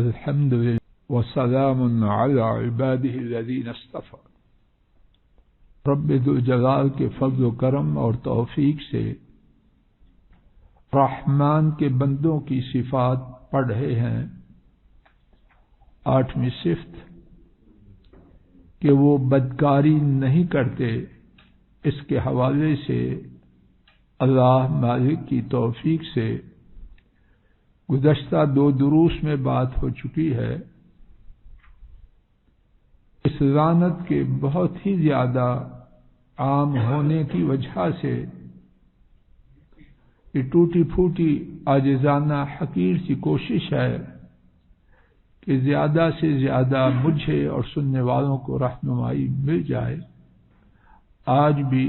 الحمد للہ وسلام علی عباده الذین اصطفى۔ رب ذوالجلال کے فضل و کرم اور توفیق سے رحمان کے بندوں کی صفات پڑھ رہے ہیں۔ 8ویں صفت کہ وہ بدکاری نہیں کرتے، اس کے حوالے سے اللہ مالک کی توفیق سے گزشتہ 2 دروس میں بات ہو چکی ہے۔ اس لعنت کے بہت ہی زیادہ عام ہونے کی وجہ سے یہ ٹوٹی پھوٹی عاجزانہ حقیر سی کوشش ہے کہ زیادہ سے زیادہ مجھے اور سننے والوں کو رہنمائی مل جائے۔ آج بھی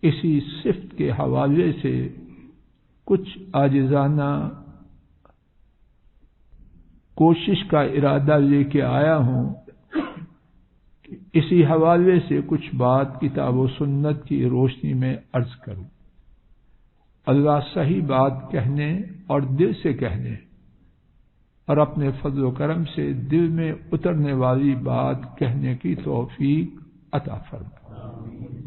اسی صفت کے حوالے سے کچھ عاجزانہ کوشش کا ارادہ لے کے آیا ہوں کہ اسی حوالے سے کچھ بات کتاب و سنت کی روشنی میں عرض کروں۔ اللہ صحیح بات کہنے اور دل سے کہنے اور اپنے فضل و کرم سے دل میں اترنے والی بات کہنے کی توفیق عطا فرمائے۔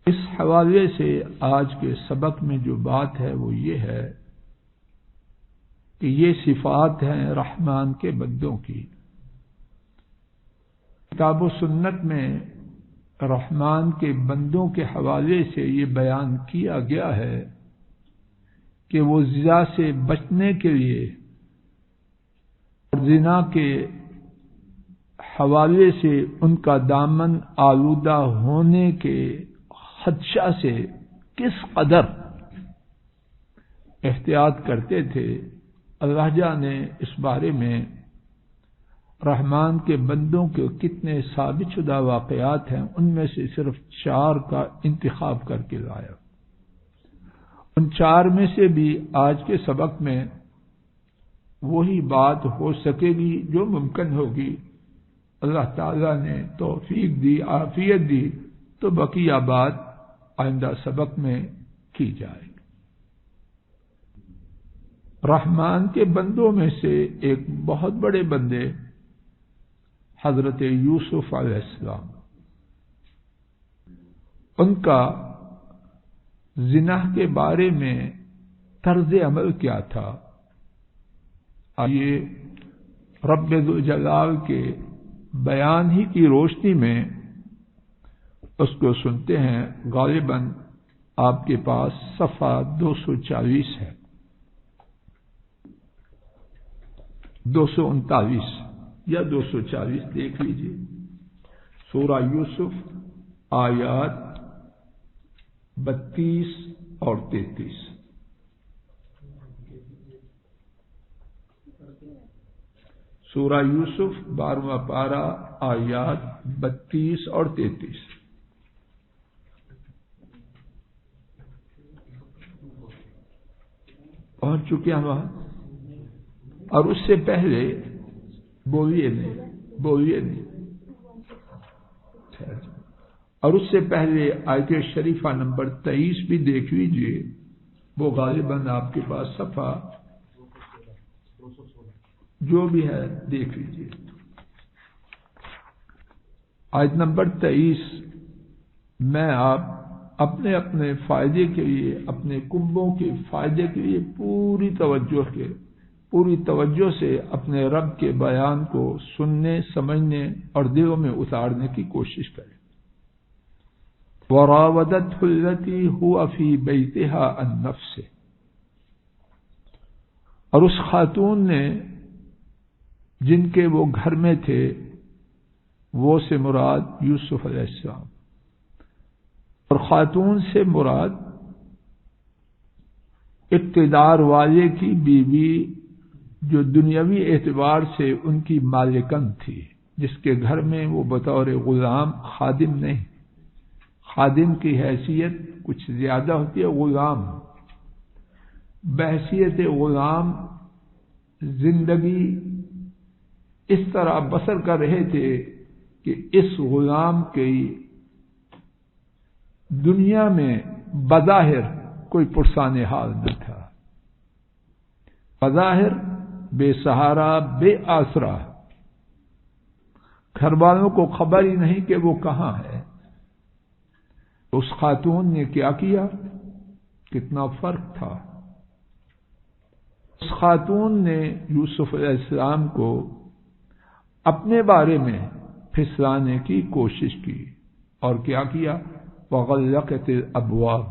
اس حوالے سے آج کے سبق میں جو بات ہے وہ یہ ہے کہ یہ صفات ہیں رحمان کے بندوں کی۔ کتاب و سنت میں رحمان کے بندوں کے حوالے سے یہ بیان کیا گیا ہے کہ وہ زنا سے بچنے کے لیے اور زنا کے حوالے سے ان کا دامن آلودہ ہونے کے خدشہ سے کس قدر احتیاط کرتے تھے، اللہ جانے اس بارے میں رحمان کے بندوں کے کتنے ثابت شدہ واقعات ہیں۔ ان میں سے صرف 4 کا انتخاب کر کے لایا۔ ان 4 میں سے بھی آج کے سبق میں وہی بات ہو سکے گی جو ممکن ہوگی۔ اللہ تعالیٰ نے توفیق دی، عافیت دی تو بقیہ بات آئندہ سبق میں کی جائے گی۔ رحمان کے بندوں میں سے ایک بہت بڑے بندے حضرت یوسف علیہ السلام، ان کا زنا کے بارے میں طرز عمل کیا تھا، آئیے رب ذوالجلال کے بیان ہی کی روشنی میں اس کو سنتے ہیں۔ غالباً آپ کے پاس صفحہ 240 ہے، 239 یا 240 دیکھ لیجیے۔ سورہ یوسف آیات 32 اور 33۔ سورہ یوسف 12واں پارہ آیات 32 اور 33۔ پہنچ چکے ہیں وہاں؟ اور اس سے پہلے بولیے نہیں اور اس سے پہلے آیت شریفہ نمبر 23 بھی دیکھ لیجیے، وہ غالباً آپ کے پاس صفحہ جو بھی ہے دیکھ لیجیے۔ آیت نمبر 23 میں آپ اپنے فائدے کے لیے، اپنے کنبوں کے فائدے کے لیے پوری توجہ سے اپنے رب کے بیان کو سننے، سمجھنے اور دلوں میں اتارنے کی کوشش کریں۔ وراودته التي هو في بيتها عن نفسه، اور اس خاتون نے جن کے وہ گھر میں تھے، وہ سے مراد یوسف علیہ السلام، اور خاتون سے مراد اقتدار والے کی بیوی جو دنیاوی اعتبار سے ان کی مالکن تھی، جس کے گھر میں وہ بطور غلام، خادم نہیں، خادم کی حیثیت کچھ زیادہ ہوتی ہے، غلام بحیثیت غلام زندگی اس طرح بسر کر رہے تھے کہ اس غلام کی دنیا میں بظاہر کوئی پرسان حال نہ تھا، بظاہر بے سہارا، بے آسرا، گھر والوں کو خبر ہی نہیں کہ وہ کہاں ہے. اس خاتون نے کیا کیا؟ کتنا فرق تھا. اس خاتون نے یوسف علیہ السلام کو اپنے بارے میں پھسلانے کی کوشش کی، اور کیا کیا؟ وغلقت الابواب.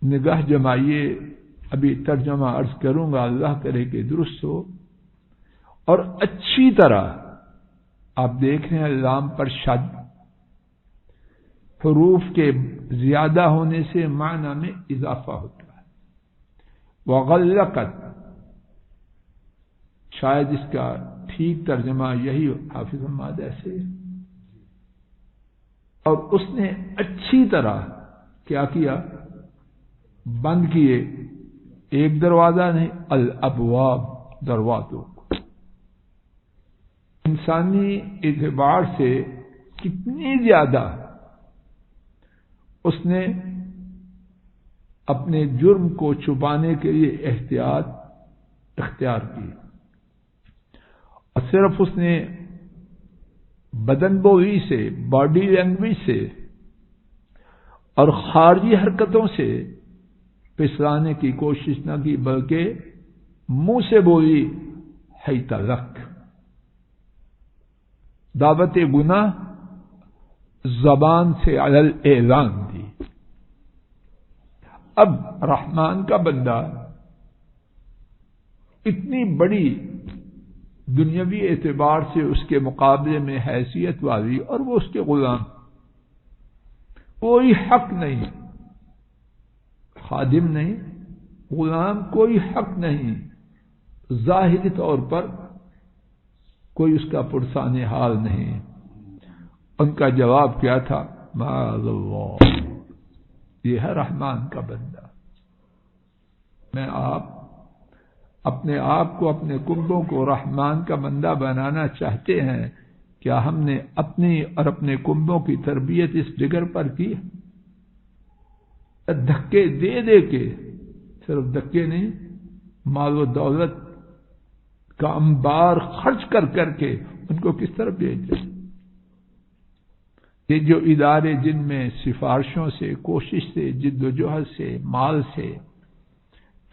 نگاہ جمائیے، ابھی ترجمہ عرض کروں گا، اللہ کرے کہ درست ہو. اور اچھی طرح آپ دیکھ رہے ہیں لام پر شد، حروف کے زیادہ ہونے سے معنی میں اضافہ ہوتا ہے. وغلقت، شاید اس کا ٹھیک ترجمہ یہی حافظ حماد ایسے. اور اس نے اچھی طرح کیا کیا؟ بند کیے. ایک دروازہ نہیں، الابواب، دروازوں. انسانی اعتبار سے کتنی زیادہ اس نے اپنے جرم کو چھپانے کے لیے احتیاط اختیار کی. اور صرف اس نے بدن بولی سے، باڈی لینگویج سے اور خارجی حرکتوں سے پھسلانے کی کوشش نہ کی، بلکہ منہ سے بولی حیت لک. دعوت گناہ زبان سے علی الاعلان دی. اب رحمان کا بندہ اتنی بڑی دنیاوی اعتبار سے اس کے مقابلے میں حیثیت والی، اور وہ اس کے غلام، کوئی حق نہیں، خادم نہیں، غلام، کوئی حق نہیں. ظاہری طور پر کوئی اس کا پرسان حال نہیں. ان کا جواب کیا تھا؟ معاذ اللہ. یہ ہے رحمان کا بندہ. میں آپ اپنے آپ کو، اپنے کنبوں کو رحمان کا بندہ بنانا چاہتے ہیں؟ کیا ہم نے اپنی اور اپنے کنبوں کی تربیت اس جگر پر کی؟ دھکے دے دے کے، صرف دھکے نہیں، مال و دولت کا انبار خرچ کر کر کے ان کو کس طرف بھیج دیں؟ یہ جو ادارے جن میں سفارشوں سے، کوشش سے، جد و جہد سے، مال سے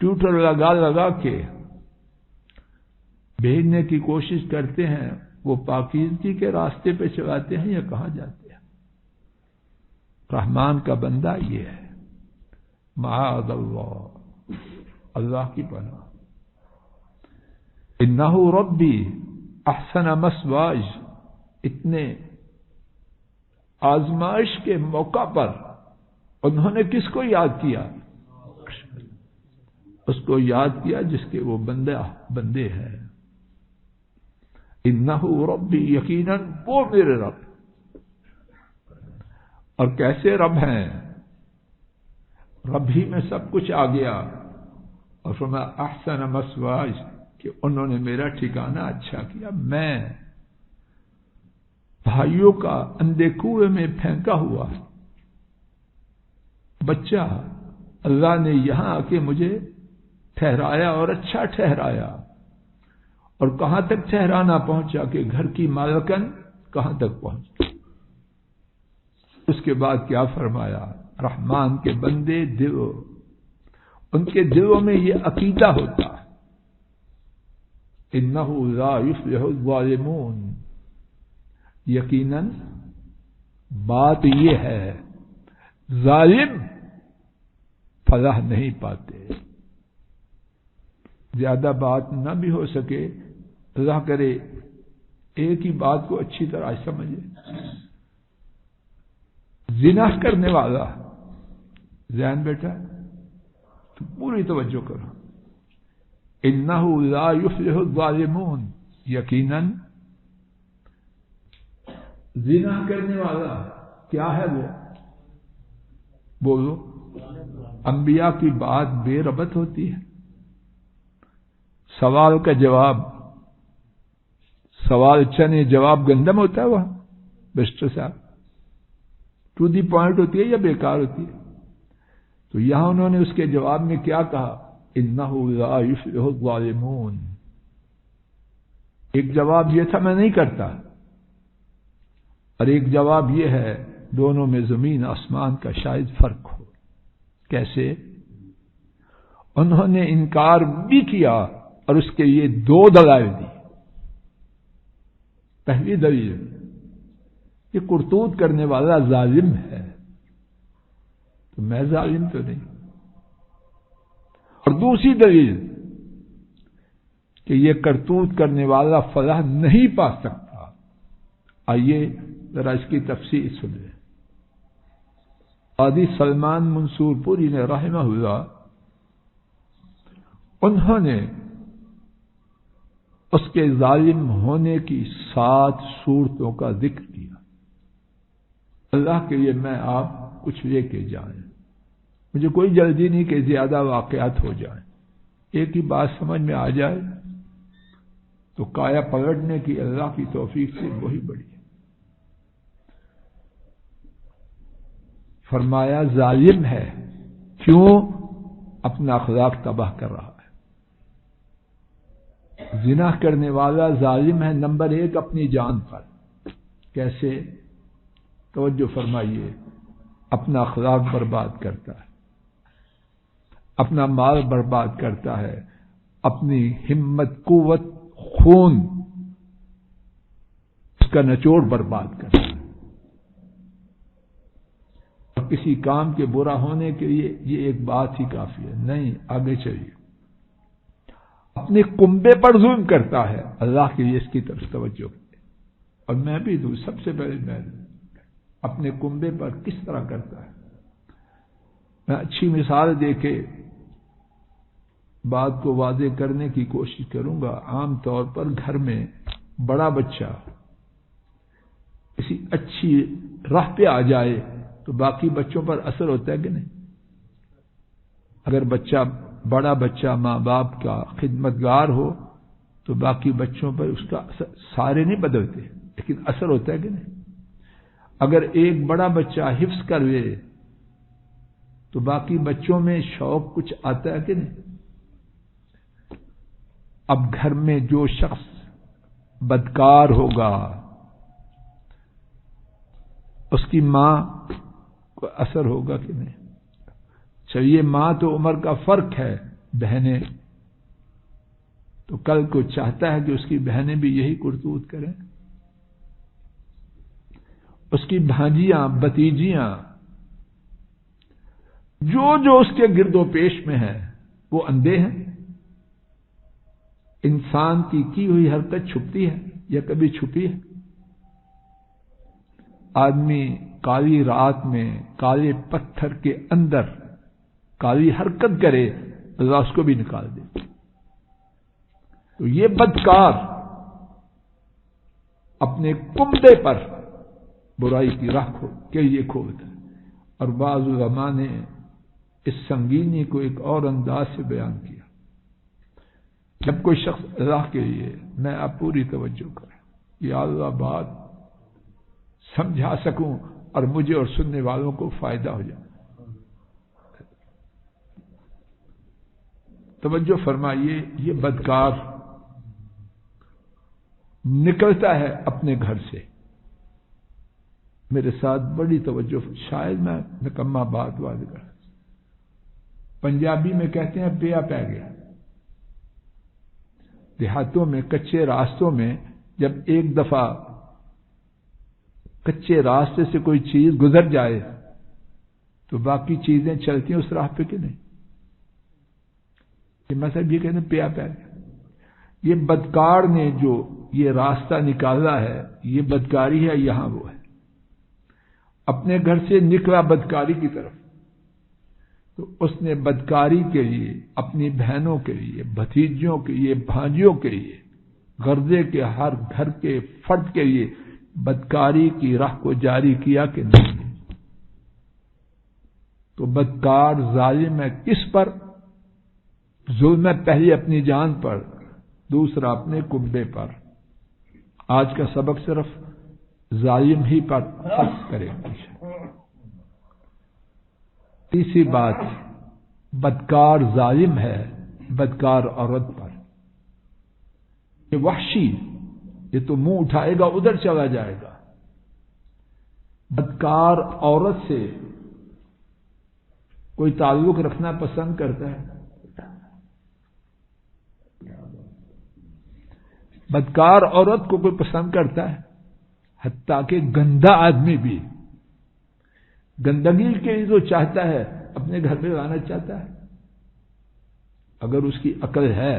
ٹیوٹر لگا لگا کے بھیجنے کی کوشش کرتے ہیں، وہ پاکیزگی کے راستے پہ چلاتے ہیں یا کہاں جاتے ہیں؟ رحمان کا بندہ یہ ہے. معاذ اللہ، اللہ کی پناہ. انہ ربی احسن مثواج. اتنے آزمائش کے موقع پر انہوں نے کس کو یاد کیا؟ اس کو یاد کیا جس کے وہ بندے ہیں. انہ ربی، یقیناً وہ میرے رب. اور کیسے رب ہیں؟ رب ہی میں سب کچھ آ گیا. اور فرمایا احسن مثواج، کہ انہوں نے میرا ٹھکانہ اچھا کیا. میں بھائیوں کا اندھے کنویں میں پھینکا ہوا بچہ، اللہ نے یہاں آ کے مجھے ٹھہرایا اور اچھا ٹھہرایا. اور کہاں تک ٹھہرانا پہنچا کہ گھر کی مالکن کہاں تک پہنچ. اس کے بعد کیا فرمایا؟ رحمان کے بندے ان کے دلوں میں یہ عقیدہ ہوتا ہے، انہ لا یفلح الظالمون. یقیناً بات یہ ہے، ظالم فلاح نہیں پاتے. زیادہ بات نہ بھی ہو سکے، اللہ کرے ایک ہی بات کو اچھی طرح سمجھے. زنا کرنے والا، ذہن بیٹا تو پوری توجہ کرو، انہ لا یفلح الظالمون. یقیناً زنا کرنے والا کیا ہے؟ وہ بولو. انبیاء کی بات بے ربط ہوتی ہے. سوال کا جواب، سوال چنے جواب گندم ہوتا ہے. وہاں مسٹر صاحب ٹو دی پوائنٹ ہوتی ہے یا بیکار ہوتی ہے؟ تو یہاں انہوں نے اس کے جواب میں کیا کہا؟ انہ لا یفلح الظالمون. ایک جواب یہ تھا میں نہیں کرتا، اور ایک جواب یہ ہے دونوں میں زمین آسمان کا شاید فرق ہو. کیسے؟ انہوں نے انکار بھی کیا اور اس کے یہ دو دلائل دی. پہلی دلیل، یہ کرتوت کرنے والا ظالم ہے تو میں ظالم تو نہیں. اور دوسری دلیل کہ یہ کرتوت کرنے والا فلاح نہیں پا سکتا. آئیے ذرا اس کی تفصیل سنیں. قاضی سلمان منصور پوری نے رحمہ اللہ، انہوں نے اس کے ظالم ہونے کی 7 صورتوں کا ذکر کیا. اللہ کے لیے میں آپ کچھ لے کے جائیں، مجھے کوئی جلدی نہیں کہ زیادہ واقعات ہو جائیں. ایک ہی بات سمجھ میں آ جائے تو کایا پلٹنے کی اللہ کی توفیق سے وہی بڑی ہے. فرمایا ظالم ہے، کیوں؟ اپنا اخلاق تباہ کر رہا ہے. زنا کرنے والا ظالم ہے نمبر 1 اپنی جان پر. کیسے؟ توجہ فرمائیے. اپنا اخلاق برباد کرتا ہے، اپنا مال برباد کرتا ہے، اپنی ہمت، قوت، خون، اس کا نچوڑ برباد کرتا ہے. اور کسی کام کے برا ہونے کے لیے یہ ایک بات ہی کافی ہے. نہیں، آگے چلیے. اپنے کنبے پر ظلم کرتا ہے. اللہ کے لیے اس کی طرف توجہ کرے. اور میں بھی دوں، سب سے پہلے میں اپنے کنبے پر کس طرح کرتا ہے. میں اچھی مثال دے کے بات کو واضح کرنے کی کوشش کروں گا. عام طور پر گھر میں بڑا بچہ کسی اچھی راہ پہ آ جائے تو باقی بچوں پر اثر ہوتا ہے کہ نہیں؟ اگر بڑا بچہ ماں باپ کا خدمتگار ہو تو باقی بچوں پر اس کا اثر، سارے نہیں بدلتے لیکن اثر ہوتا ہے کہ نہیں؟ اگر ایک بڑا بچہ حفظ کر لے تو باقی بچوں میں شوق کچھ آتا ہے کہ نہیں؟ اب گھر میں جو شخص بدکار ہوگا اس کی ماں کو اثر ہوگا کہ نہیں؟ چلیے ماں تو عمر کا فرق ہے، بہنیں تو کل کو چاہتا ہے کہ اس کی بہنیں بھی یہی کرتوت کریں. اس کی بھانجیاں، بھتیجیاں، جو اس کے گرد و پیش میں ہے وہ اندھے ہیں. انسان کی ہوئی حرکت چھپتی ہے یا کبھی چھپی ہے؟ آدمی کالی رات میں کالے پتھر کے اندر کالی حرکت کرے، اللہ اس کو بھی نکال دے. تو یہ بدکار اپنے کنبے پر برائی کی راہ کے لیے کھولتا ہے. اور بعض علماء نے اس سنگینی کو ایک اور انداز سے بیان کیا. جب کوئی شخص اللہ کے لیے، میں آپ پوری توجہ کریں، یا اللہ بات سمجھا سکوں اور مجھے اور سننے والوں کو فائدہ ہو جائے. توجہ فرمائیے. یہ بدکار نکلتا ہے اپنے گھر سے. میرے ساتھ بڑی توجہ، شاید میں نکما بات واضح کر. پنجابی میں کہتے ہیں پیا پہ گیا. دیہاتوں میں کچے راستوں میں جب ایک دفعہ کچے راستے سے کوئی چیز گزر جائے تو باقی چیزیں چلتی ہیں اس راہ پہ کہ نہیں؟ یہ مطلب یہ کہتے ہیں پیا پہ گیا. یہ بدکار نے جو یہ راستہ نکالا ہے یہ بدکاری ہے، یہاں وہ ہے. اپنے گھر سے نکلا بدکاری کی طرف تو اس نے بدکاری کے لیے اپنی بہنوں کے لیے، بھتیجیوں کے لیے، بھانجیوں کے لیے، غرضے کے ہر گھر کے فرد کے لیے بدکاری کی راہ کو جاری کیا کہ نہیں؟ تو بدکار ظالم ہے کس پر؟ ظلم ہے پہلے اپنی جان پر، دوسرا اپنے کنبے پر. آج کا سبق صرف ظالم ہی پر فرق کرے. تیسری بات، بدکار ظالم ہے بدکار عورت پر. یہ وحشی، یہ تو منہ اٹھائے گا ادھر چلا جائے گا. بدکار عورت سے کوئی تعلق رکھنا پسند کرتا ہے؟ بدکار عورت کو کوئی پسند کرتا ہے؟ حتیٰ کہ گندا آدمی بھی گندگی کے لیے جو چاہتا ہے اپنے گھر میں لانا چاہتا ہے. اگر اس کی عقل ہے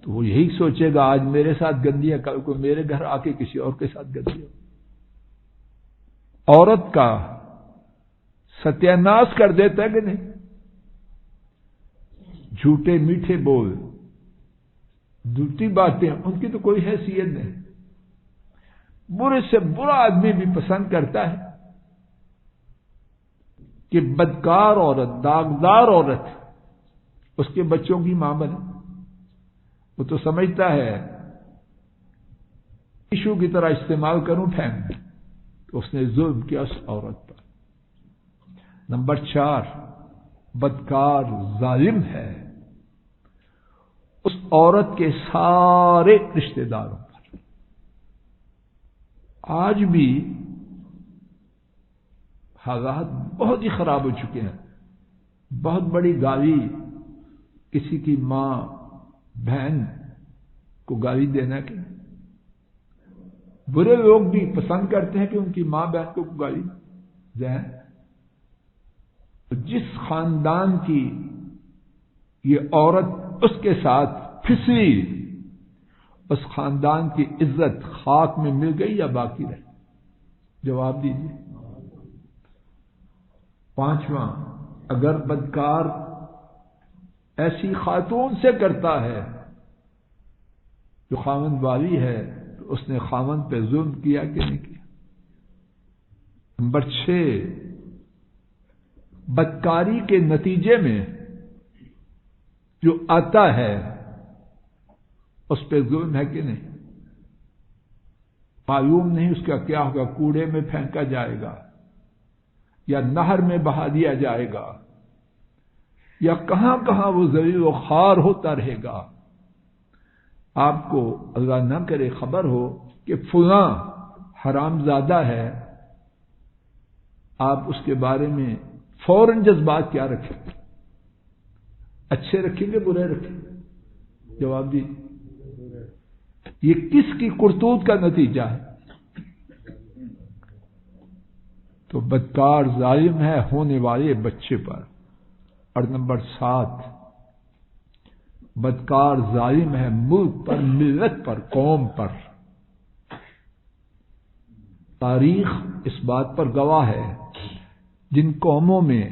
تو وہ یہی سوچے گا آج میرے ساتھ گندی ہے، کل کو میرے گھر آ کے کسی اور کے ساتھ گندی ہو. عورت کا ستیہ ناش کر دیتا ہے کہ نہیں؟ جھوٹے میٹھے بول، جھوٹی باتیں، ان کی تو کوئی حیثیت نہیں. برے سے برا آدمی بھی پسند کرتا ہے کہ بدکار عورت، داغدار عورت اس کے بچوں کی ماں بنے. وہ تو سمجھتا ہے ٹیشو کی طرح استعمال کروں پھینک، تو اس نے ظلم کیا اس عورت پر. نمبر 4، بدکار ظالم ہے اس عورت کے سارے رشتہ داروں پر. آج بھی حالات بہت ہی خراب ہو چکے ہیں. بہت بڑی گالی کسی کی ماں بہن کو گالی دینا کہ برے لوگ بھی پسند کرتے ہیں کہ ان کی ماں بہن کو گالی دیں. جس خاندان کی یہ عورت اس کے ساتھ پھسلی، اس خاندان کی عزت خاک میں مل گئی یا باقی رہی؟ جواب دیجیے. 5واں، اگر بدکار ایسی خاتون سے کرتا ہے جو خاوند والی ہے تو اس نے خاوند پہ ظلم کیا کہ نہیں کیا؟ نمبر 6، بدکاری کے نتیجے میں جو آتا ہے اس پہ ظلم ہے کہ نہیں؟ معلوم نہیں اس کا کیا ہوگا، کوڑے میں پھینکا جائے گا یا نہر میں بہا دیا جائے گا یا کہاں کہاں وہ ذلیل و خوار ہوتا رہے گا. آپ کو اللہ نہ کرے خبر ہو کہ فلاں حرام زادہ ہے، آپ اس کے بارے میں فوراً جذبات کیا رکھیں؟ اچھے رکھیں گے برے رکھیں گے؟ جواب دیجیے. یہ کس کی کرتوت کا نتیجہ ہے؟ تو بدکار ظالم ہے ہونے والے بچے پر. اور نمبر 7، بدکار ظالم ہے ملک پر، ملت پر، قوم پر. تاریخ اس بات پر گواہ ہے جن قوموں میں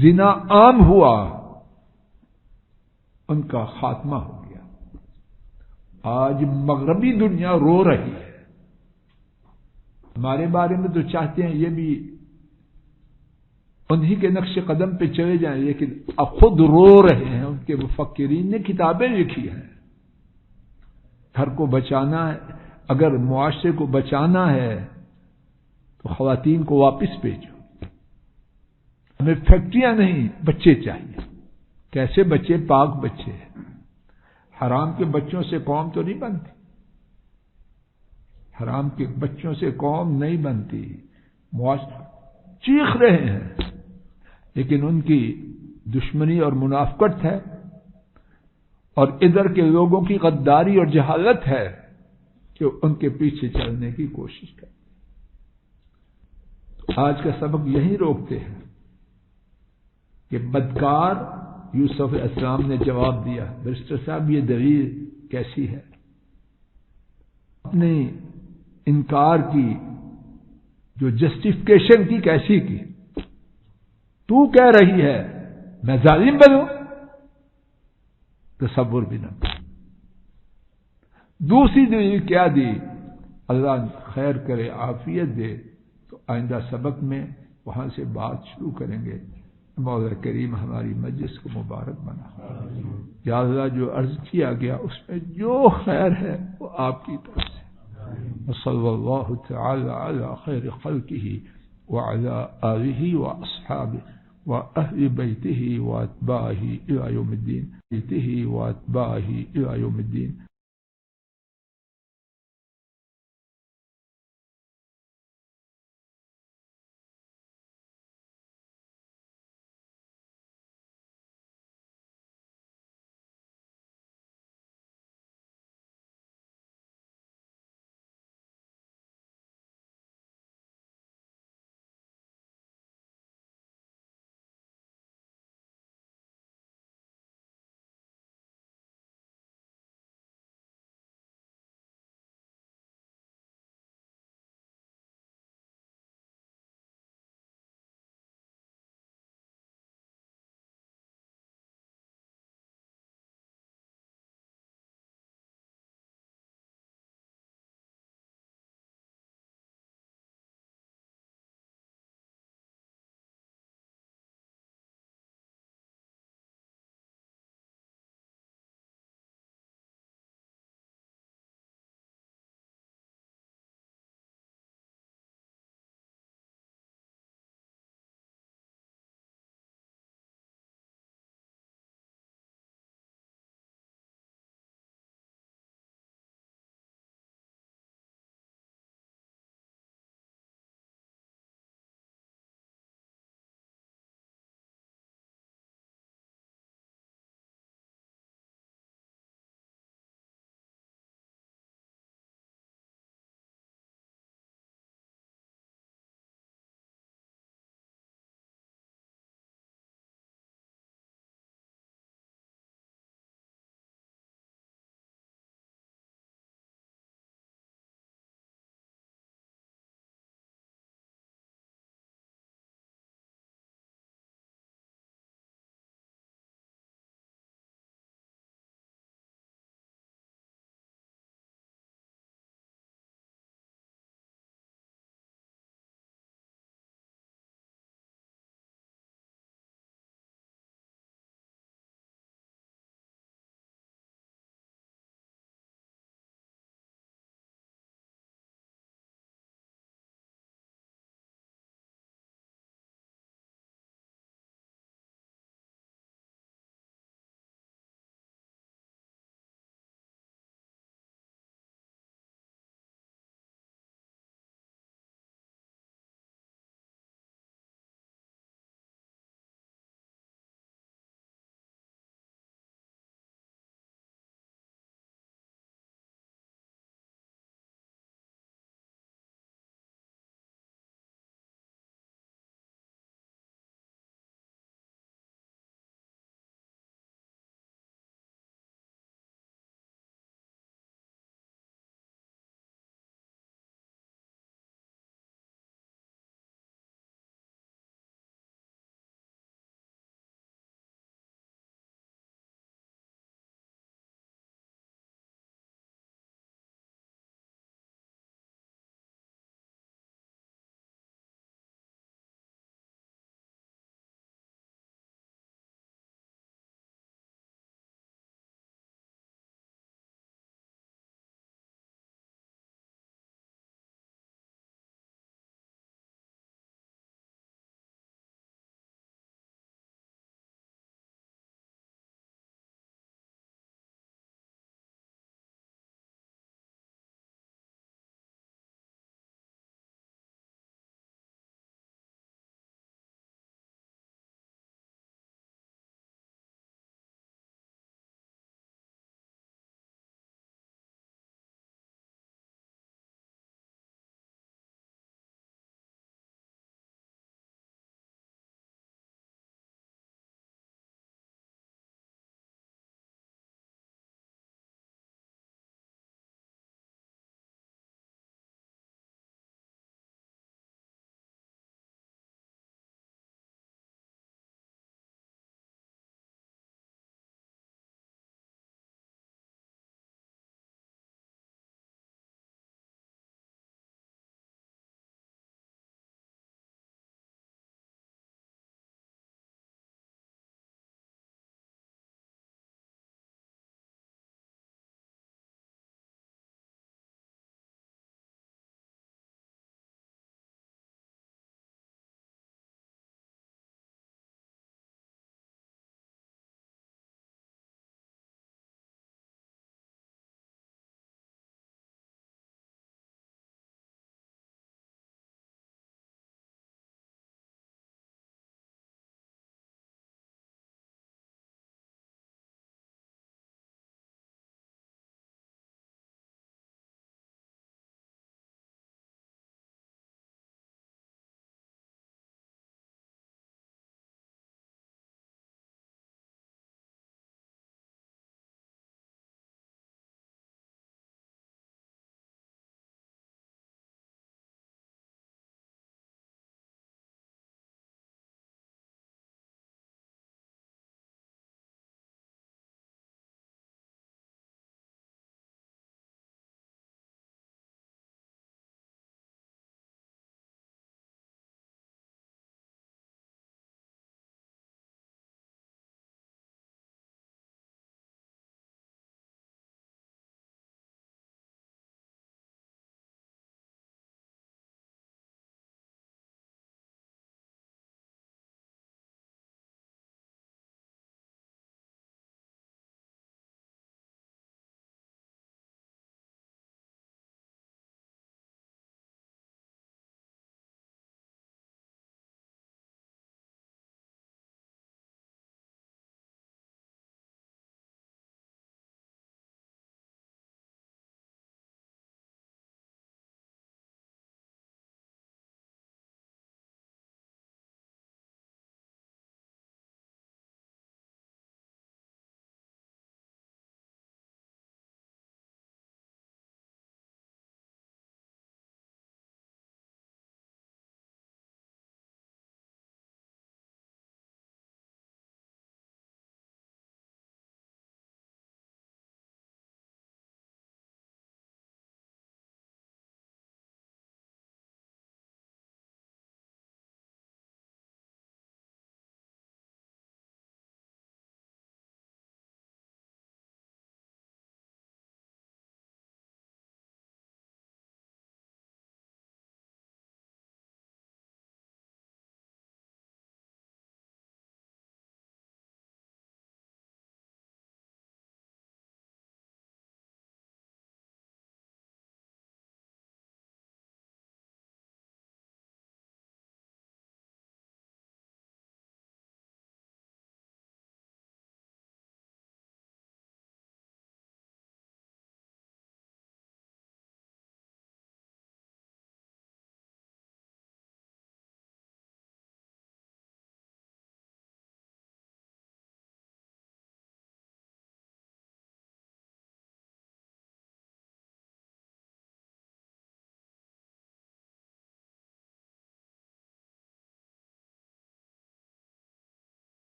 زنا عام ہوا ان کا خاتمہ ہو گیا. آج مغربی دنیا رو رہی ہے. ہمارے بارے میں تو چاہتے ہیں یہ بھی انہی کے نقش قدم پہ چلے جائیں، لیکن اب خود رو رہے ہیں. ان کے مفکرین نے کتابیں لکھی ہیں. گھر کو بچانا ہے، اگر معاشرے کو بچانا ہے تو خواتین کو واپس بھیجو. ہمیں فیکٹریاں نہیں، بچے چاہیے. کیسے بچے؟ پاک بچے. حرام کے بچوں سے قوم تو نہیں بنتی. حرام کے بچوں سے قوم نہیں بنتی. معاشرے چیخ رہے ہیں لیکن ان کی دشمنی اور منافقت ہے، اور ادھر کے لوگوں کی غداری اور جہالت ہے کہ ان کے پیچھے چلنے کی کوشش کرتے. آج کا سبق یہی روکتے ہیں کہ بدکار یوسف علیہ السلام نے جواب دیا. برسٹر صاحب یہ دلیل کیسی ہے؟ اپنے انکار کی جو جسٹیفیکیشن کی کیسی کی؟ تو کہہ رہی ہے میں ظالم بنوں؟ تصور بھی نہ. دوسری دلیل کیا دی؟ اللہ خیر کرے، عافیت دے تو آئندہ سبق میں وہاں سے بات شروع کریں گے. مولا کریم ہماری مجلس کو مبارک بنا. یا اللہ جو عرض کیا گیا اس میں جو خیر ہے وہ آپ کی طرف سے. صلی اللہ تعالی علی خیر خلقہ وعلی آلہ واصحابہ وأهل بيته وأتباعه إلى يوم الدين